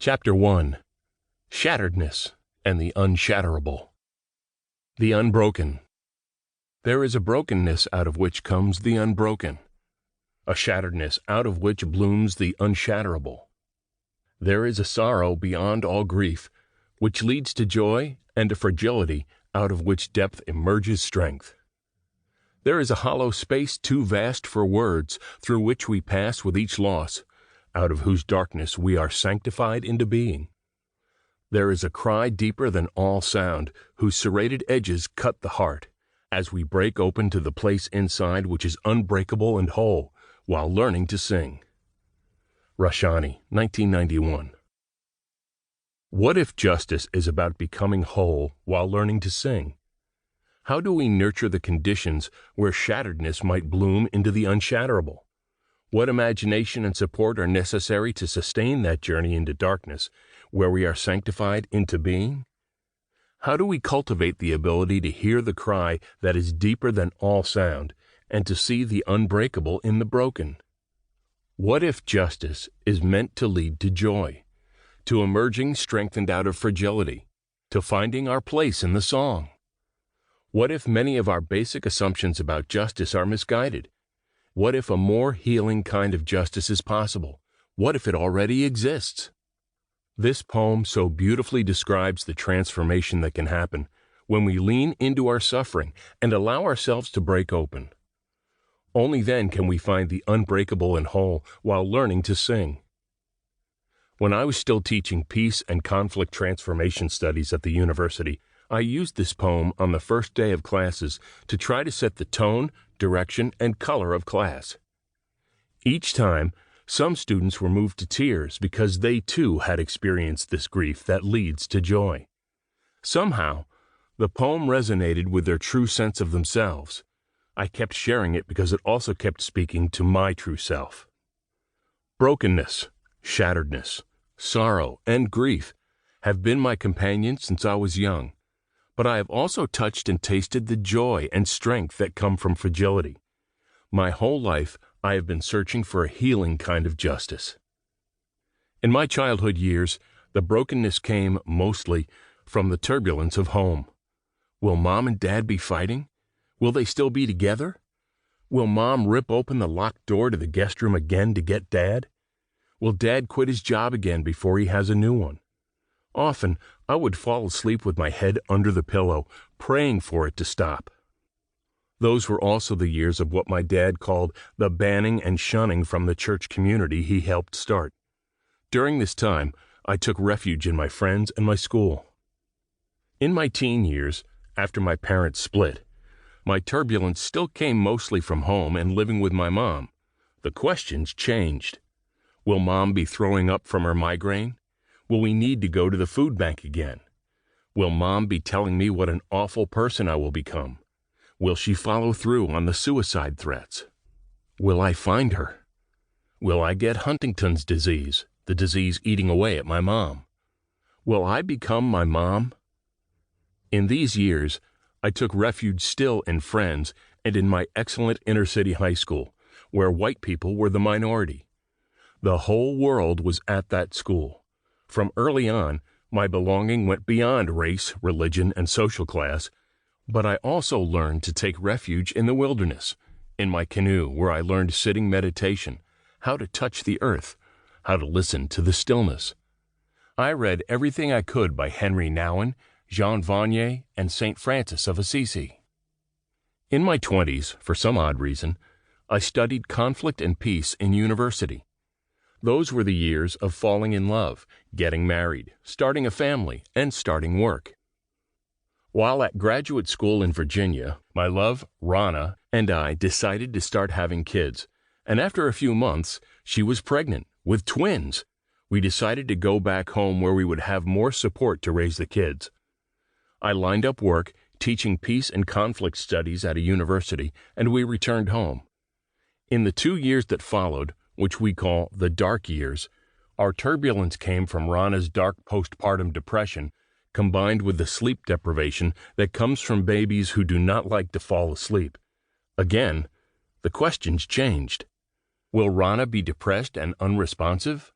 Chapter 1. Shatteredness and the Unshatterable. The Unbroken. There is a brokenness out of which comes the unbroken, a shatteredness out of which blooms the unshatterable. There is a sorrow beyond all grief, which leads to joy, and a fragility out of which depth emerges strength. There is a hollow space too vast for words, through which we pass with each loss, out of whose darkness we are sanctified into being. There is a cry deeper than all sound, whose serrated edges cut the heart, as we break open to the place inside which is unbreakable and whole, while learning to sing. Rashani, 1991. What if justice is about becoming whole while learning to sing? How do we nurture the conditions where shatteredness might bloom into the unshatterable? What imagination and support are necessary to sustain that journey into darkness, where we are sanctified into being? How do we cultivate the ability to hear the cry that is deeper than all sound, and to see the unbreakable in the broken? What if justice is meant to lead to joy, to emerging strengthened out of fragility, to finding our place in the song? What if many of our basic assumptions about justice are misguided? What if a more healing kind of justice is possible? What if it already exists? This poem so beautifully describes the transformation that can happen when we lean into our suffering and allow ourselves to break open. Only then can we find the unbreakable and whole while learning to sing. When I was still teaching peace and conflict transformation studies at the university, I used this poem on the first day of classes to try to set the tone, direction, and color of class. Each time, some students were moved to tears because they too had experienced this grief that leads to joy. Somehow, the poem resonated with their true sense of themselves. I kept sharing it because it also kept speaking to my true self. Brokenness, shatteredness, sorrow, and grief have been my companions since I was young, but I have also touched and tasted the joy and strength that come from fragility. My whole life, I have been searching for a healing kind of justice. In my childhood years, the brokenness came mostly from the turbulence of home. Will Mom and Dad be fighting? Will they still be together? Will Mom rip open the locked door to the guest room again to get Dad? Will Dad quit his job again before he has a new one? Often, I would fall asleep with my head under the pillow, praying for it to stop. Those were also the years of what my dad called the banning and shunning from the church community he helped start. During this time, I took refuge in my friends and my school. In my teen years, after my parents split, my turbulence still came mostly from home and living with my mom. The questions changed. Will Mom be throwing up from her migraine? Will we need to go to the food bank again? Will Mom be telling me what an awful person I will become? Will she follow through on the suicide threats? Will I find her? Will I get Huntington's disease, the disease eating away at my mom? Will I become my mom? In these years, I took refuge still in friends and in my excellent inner-city high school, where white people were the minority. The whole world was at that school. From early on, my belonging went beyond race, religion, and social class, but I also learned to take refuge in the wilderness, in my canoe where I learned sitting meditation, how to touch the earth, how to listen to the stillness. I read everything I could by Henry Nouwen, Jean Vanier, and St. Francis of Assisi. In my 20s, for some odd reason, I studied conflict and peace in university. Those were the years of falling in love, getting married, starting a family, and starting work. While at graduate school in Virginia, my love, Rana, and I decided to start having kids, and after a few months, she was pregnant, with twins. We decided to go back home where we would have more support to raise the kids. I lined up work, teaching peace and conflict studies at a university, and we returned home. In the 2 years that followed, which we call the dark years, our turbulence came from Rana's dark postpartum depression, combined with the sleep deprivation that comes from babies who do not like to fall asleep. Again, the questions changed. Will Rana be depressed and unresponsive?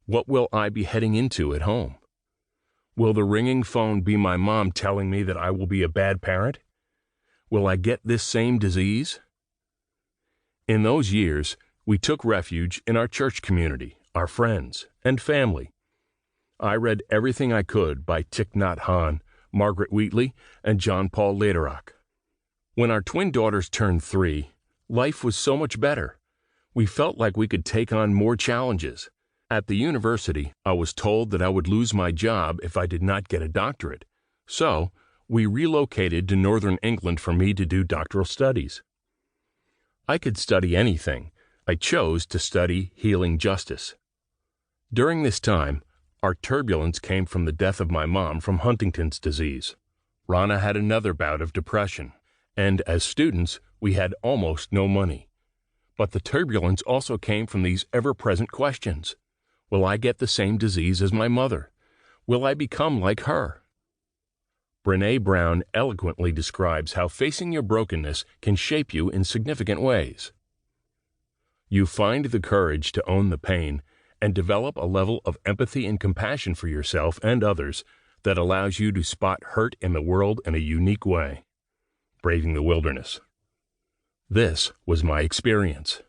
What will I be heading into at home? Will the ringing phone be my mom telling me that I will be a bad parent? Will I get this same disease? In those years, we took refuge in our church community, our friends, and family. I read everything I could by Thich Nhat Hanh, Margaret Wheatley, and John Paul Lederach. When our twin daughters turned 3, life was so much better. We felt like we could take on more challenges. At the university, I was told that I would lose my job if I did not get a doctorate. So, we relocated to northern England for me to do doctoral studies. I could study anything. I chose to study healing justice. During this time, our turbulence came from the death of my mom from Huntington's disease. Rana had another bout of depression, and as students, we had almost no money. But the turbulence also came from these ever-present questions. Will I get the same disease as my mother? Will I become like her? Brené Brown eloquently describes how facing your brokenness can shape you in significant ways. You find the courage to own the pain and develop a level of empathy and compassion for yourself and others that allows you to spot hurt in the world in a unique way. Braving the wilderness. This was my experience.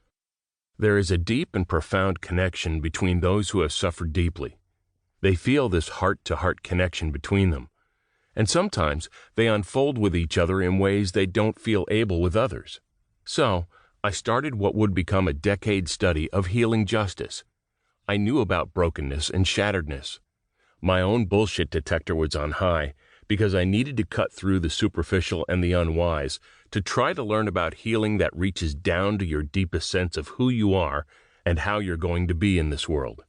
There is a deep and profound connection between those who have suffered deeply. They feel this heart-to-heart connection between them, and sometimes they unfold with each other in ways they don't feel able with others. So, I started what would become a decade study of healing justice. I knew about brokenness and shatteredness. My own bullshit detector was on high because I needed to cut through the superficial and the unwise to try to learn about healing that reaches down to your deepest sense of who you are and how you're going to be in this world.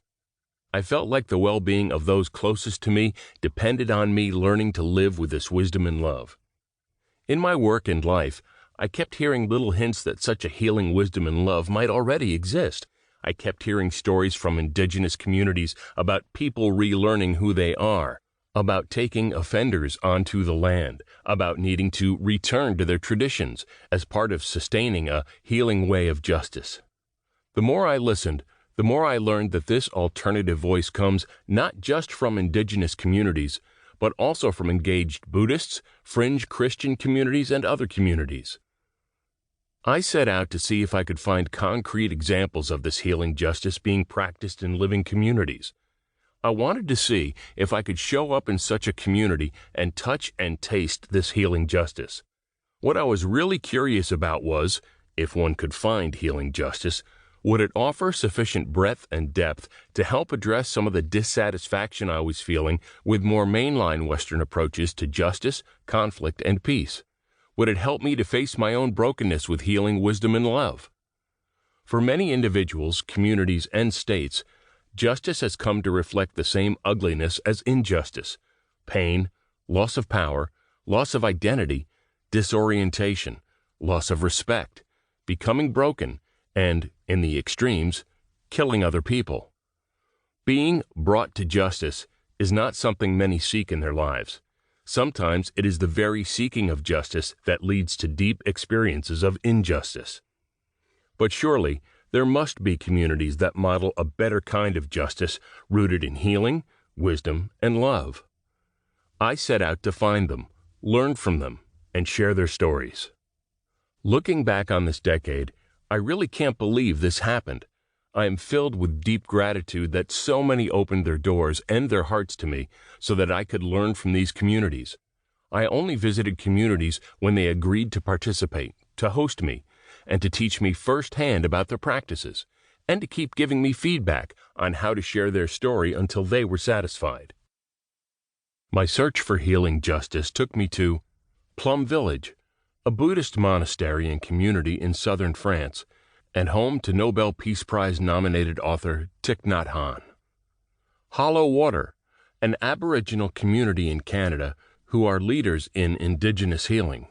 I felt like the well-being of those closest to me depended on me learning to live with this wisdom and love. In my work and life, I kept hearing little hints that such a healing wisdom and love might already exist. I kept hearing stories from indigenous communities about people relearning who they are, about taking offenders onto the land, about needing to return to their traditions as part of sustaining a healing way of justice. The more I listened, the more I learned that this alternative voice comes not just from indigenous communities, but also from engaged Buddhists, fringe Christian communities, and other communities. I set out to see if I could find concrete examples of this healing justice being practiced in living communities. I wanted to see if I could show up in such a community and touch and taste this healing justice. What I was really curious about was, if one could find healing justice, would it offer sufficient breadth and depth to help address some of the dissatisfaction I was feeling with more mainline Western approaches to justice, conflict, and peace? Would it help me to face my own brokenness with healing wisdom and love? For many individuals, communities, and states, justice has come to reflect the same ugliness as injustice: pain, loss of power, loss of identity, disorientation, loss of respect, becoming broken, and, in the extremes, killing other people. Being brought to justice is not something many seek in their lives. Sometimes it is the very seeking of justice that leads to deep experiences of injustice. But surely, there must be communities that model a better kind of justice rooted in healing, wisdom, and love. I set out to find them, learn from them, and share their stories. Looking back on this decade, I really can't believe this happened. I am filled with deep gratitude that so many opened their doors and their hearts to me so that I could learn from these communities. I only visited communities when they agreed to participate, to host me, and to teach me firsthand about their practices, and to keep giving me feedback on how to share their story until they were satisfied. My search for healing justice took me to Plum Village, a Buddhist monastery and community in southern France, and home to Nobel Peace Prize-nominated author Thich Nhat Hanh. Hollow Water, an Aboriginal community in Canada who are leaders in Indigenous healing.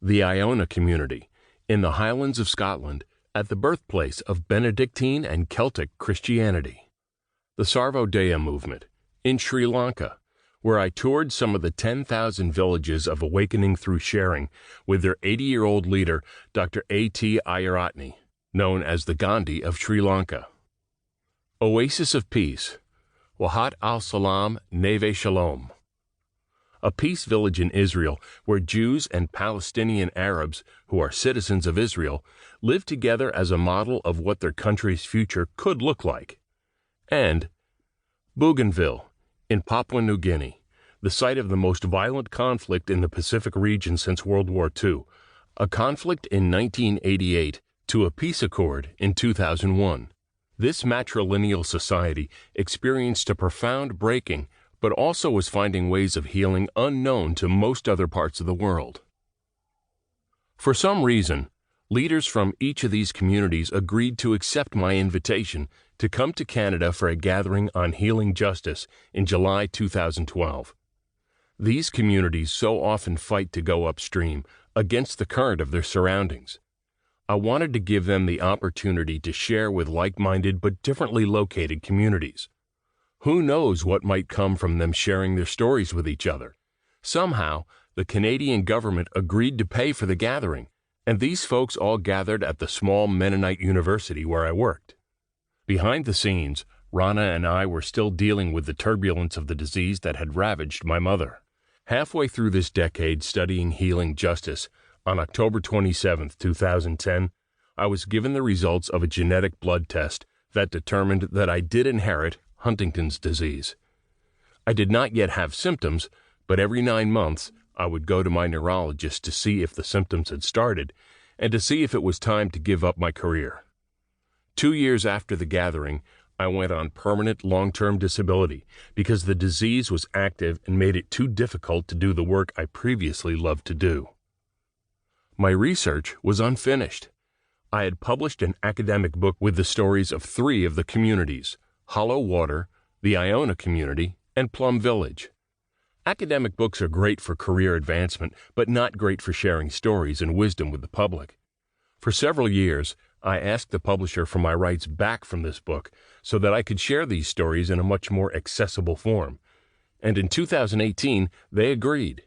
The Iona community, in the Highlands of Scotland, at the birthplace of Benedictine and Celtic Christianity. The Sarvodaya movement, in Sri Lanka, where I toured some of the 10,000 villages of awakening through sharing with their 80-year-old leader, Dr. A.T. Ayaratne, known as the Gandhi of Sri Lanka. Oasis of Peace, Wahat al-Salam Neve Shalom. A peace village in Israel where Jews and Palestinian Arabs, who are citizens of Israel, live together as a model of what their country's future could look like. And Bougainville, in Papua New Guinea, the site of the most violent conflict in the Pacific region since World War II, a conflict in 1988 to a peace accord in 2001. This matrilineal society experienced a profound breaking, but also was finding ways of healing unknown to most other parts of the world. For some reason, leaders from each of these communities agreed to accept my invitation to come to Canada for a gathering on healing justice in July 2012. These communities so often fight to go upstream, against the current of their surroundings. I wanted to give them the opportunity to share with like-minded but differently located communities. Who knows what might come from them sharing their stories with each other? Somehow, the Canadian government agreed to pay for the gathering, and these folks all gathered at the small Mennonite university where I worked. Behind the scenes, Rana and I were still dealing with the turbulence of the disease that had ravaged my mother. Halfway through this decade studying healing justice, on October 27, 2010, I was given the results of a genetic blood test that determined that I did inherit Huntington's disease. I did not yet have symptoms, but every 9 months I would go to my neurologist to see if the symptoms had started and to see if it was time to give up my career. 2 years after the gathering, I went on permanent long-term disability because the disease was active and made it too difficult to do the work I previously loved to do. My research was unfinished. I had published an academic book with the stories of 3 of the communities: Hollow Water, the Iona community, and Plum Village. Academic books are great for career advancement, but not great for sharing stories and wisdom with the public. For several years, I asked the publisher for my rights back from this book so that I could share these stories in a much more accessible form. And in 2018, they agreed.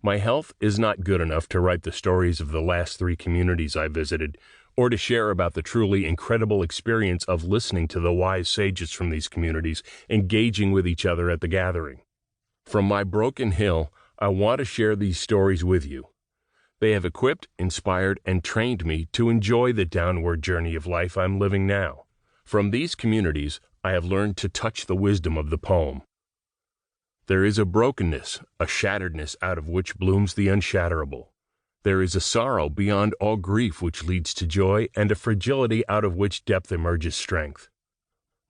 My health is not good enough to write the stories of the last 3 communities I visited, or to share about the truly incredible experience of listening to the wise sages from these communities engaging with each other at the gathering. From my broken hill, I want to share these stories with you. They have equipped, inspired, and trained me to enjoy the downward journey of life I'm living now. From these communities, I have learned to touch the wisdom of the poem. There is a brokenness, a shatteredness out of which blooms the unshatterable. There is a sorrow beyond all grief which leads to joy, and a fragility out of which depth emerges strength.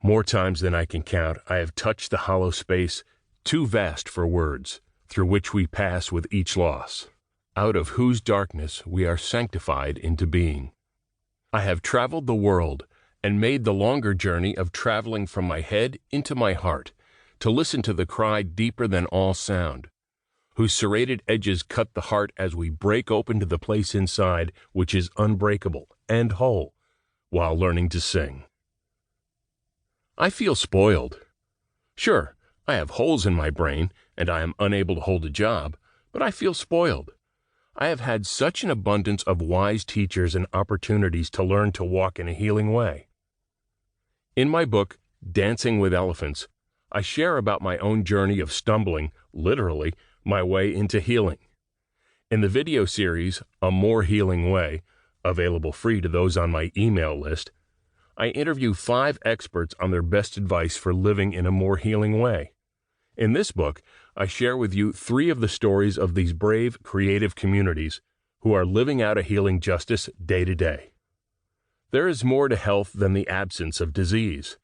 More times than I can count, I have touched the hollow space, too vast for words, through which we pass with each loss, out of whose darkness we are sanctified into being. I have traveled the world, and made the longer journey of traveling from my head into my heart, to listen to the cry deeper than all sound, whose serrated edges cut the heart as we break open to the place inside which is unbreakable and whole, while learning to sing. I feel spoiled. Sure, I have holes in my brain, and I am unable to hold a job, but I feel spoiled. I have had such an abundance of wise teachers and opportunities to learn to walk in a healing way. In my book, Dancing with Elephants, I share about my own journey of stumbling, literally, my way into healing. In the video series, A More Healing Way, available free to those on my email list, I interview 5 experts on their best advice for living in a more healing way. In this book, I share with you 3 of the stories of these brave, creative communities who are living out a healing justice day to day. There is more to health than the absence of disease.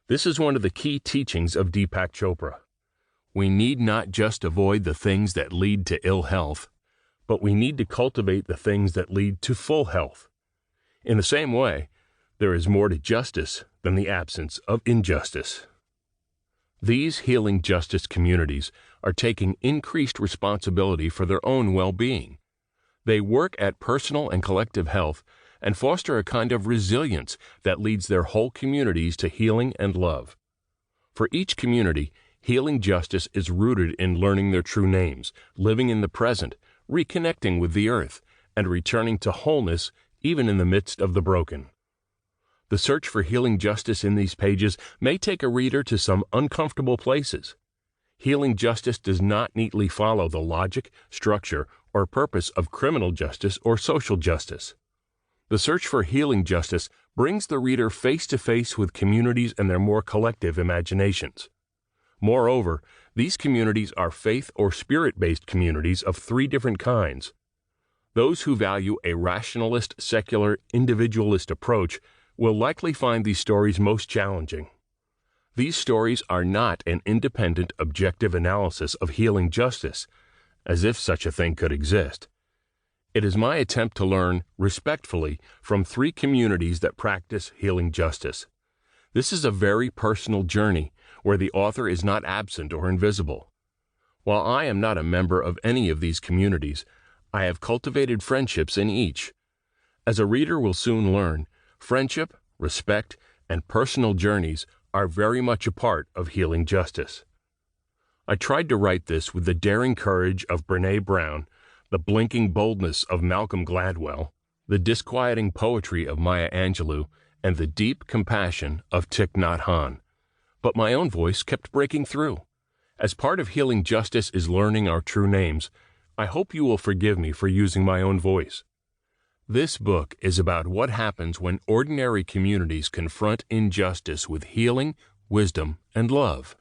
This is one of the key teachings of Deepak Chopra. We need not just avoid the things that lead to ill health, but we need to cultivate the things that lead to full health. In the same way, there is more to justice than the absence of injustice. These healing justice communities are taking increased responsibility for their own well-being. They work at personal and collective health and foster a kind of resilience that leads their whole communities to healing and love. For each community, healing justice is rooted in learning their true names, living in the present, reconnecting with the earth, and returning to wholeness even in the midst of the broken. The search for healing justice in these pages may take a reader to some uncomfortable places. Healing justice does not neatly follow the logic, structure, or purpose of criminal justice or social justice. The search for healing justice brings the reader face to face with communities and their more collective imaginations. Moreover, these communities are faith or spirit-based communities of three different kinds. Those who value a rationalist, secular, individualist approach will likely find these stories most challenging. These stories are not an independent, objective analysis of healing justice, as if such a thing could exist. It is my attempt to learn, respectfully, from three communities that practice healing justice. This is a very personal journey, where the author is not absent or invisible. While I am not a member of any of these communities, I have cultivated friendships in each. As a reader will soon learn, friendship, respect, and personal journeys are very much a part of healing justice. I tried to write this with the daring courage of Brené Brown, the blinking boldness of Malcolm Gladwell, the disquieting poetry of Maya Angelou, and the deep compassion of Thich Nhat Hanh. But my own voice kept breaking through. As part of healing justice is learning our true names, I hope you will forgive me for using my own voice. This book is about what happens when ordinary communities confront injustice with healing, wisdom, and love.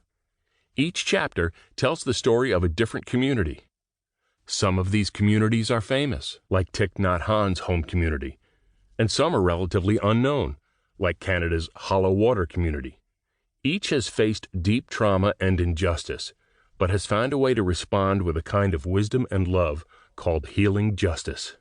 Each chapter tells the story of a different community. Some of these communities are famous, like Thich Nhat Hanh's home community, and some are relatively unknown, like Canada's Hollow Water community. Each has faced deep trauma and injustice, but has found a way to respond with a kind of wisdom and love called healing justice.